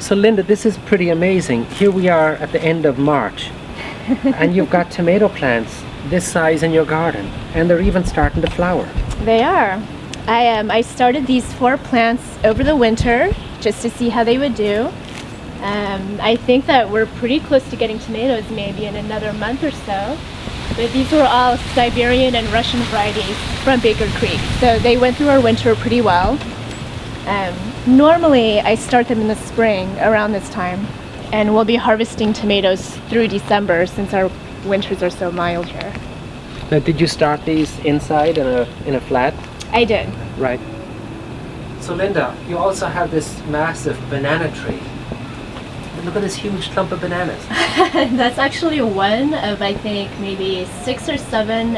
So Linda, this is pretty amazing. Here we are at the end of March and you've got tomato plants this size in your garden and they're even starting to flower. They are. I started these 4 plants over the winter just to see how they would do. I think that we're pretty close to getting tomatoes maybe in another month or so. But these were all Siberian and Russian varieties from Baker Creek. So they went through our winter pretty well. Normally I start them in the spring around this time, and we'll be harvesting tomatoes through December since our winters are so mild here. Now, did you start these inside in a flat? I did. Right. So Linda, you also have this massive banana tree. And look at this huge clump of bananas. That's actually one of, I think, maybe 6 or 7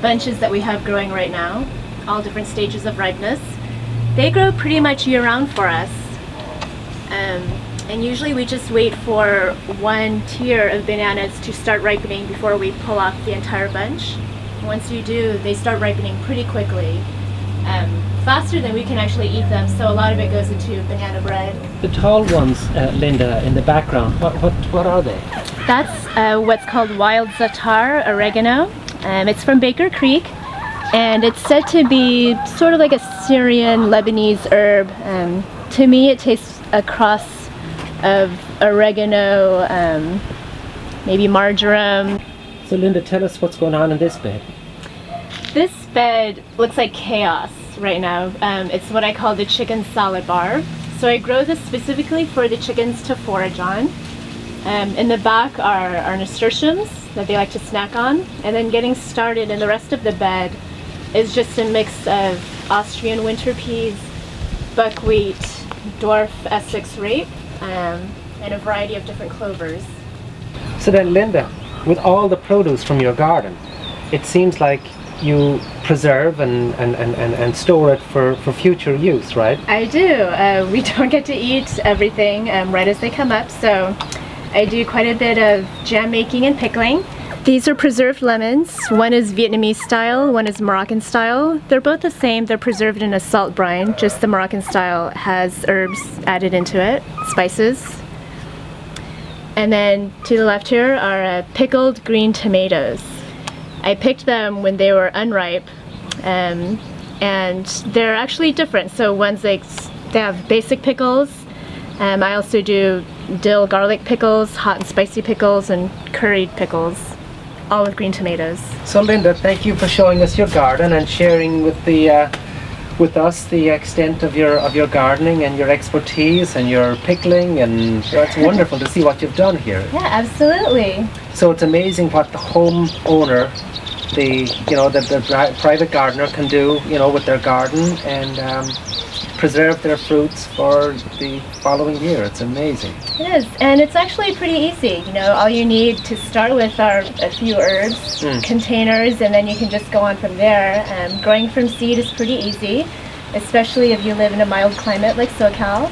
bunches that we have growing right now, all different stages of ripeness. They grow pretty much year-round for us, and usually we just wait for one tier of bananas to start ripening before we pull off the entire bunch. Once you do, they start ripening pretty quickly, faster than we can actually eat them, so a lot of it goes into banana bread. The tall ones, Linda, in the background, what are they? That's what's called wild za'atar oregano. It's from Baker Creek. And it's said to be sort of like a Syrian Lebanese herb. To me it tastes a cross of oregano, maybe marjoram. So Linda, tell us what's going on in this bed. This bed looks like chaos right now. It's what I call the chicken salad bar. So I grow this specifically for the chickens to forage on. In the back are nasturtiums that they like to snack on. And then getting started in the rest of the bed is just a mix of Austrian winter peas, buckwheat, dwarf Essex rape, and a variety of different clovers. So then Linda, with all the produce from your garden, it seems like you preserve and store it for future use, right? I do. We don't get to eat everything right as they come up, so I do quite a bit of jam making and pickling. These are preserved lemons. One is Vietnamese style, one is Moroccan style. They're both the same. They're preserved in a salt brine. Just the Moroccan style has herbs added into it, spices. And then to the left here are pickled green tomatoes. I picked them when they were unripe, and they're actually different. So one's like, they have basic pickles. I also do dill garlic pickles, hot and spicy pickles, and curried pickles. All with green tomatoes. So Linda, thank you for showing us your garden and sharing with us the extent of your gardening and your expertise and your pickling, and it's wonderful to see what you've done here. Yeah, absolutely. So it's amazing what the homeowner, the private gardener can do, with their garden and preserve their fruits for the following year. It's amazing. It is, and it's actually pretty easy. All you need to start with are a few herbs, containers, and then you can just go on from there. Growing from seed is pretty easy, especially if you live in a mild climate like SoCal.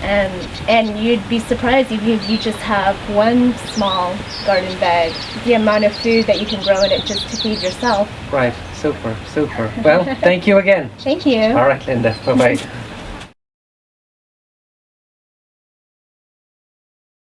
And you'd be surprised if you just have one small garden bed, the amount of food that you can grow in it just to feed yourself. Right, super, super. Well, thank you again. Thank you. All right, Linda, bye-bye.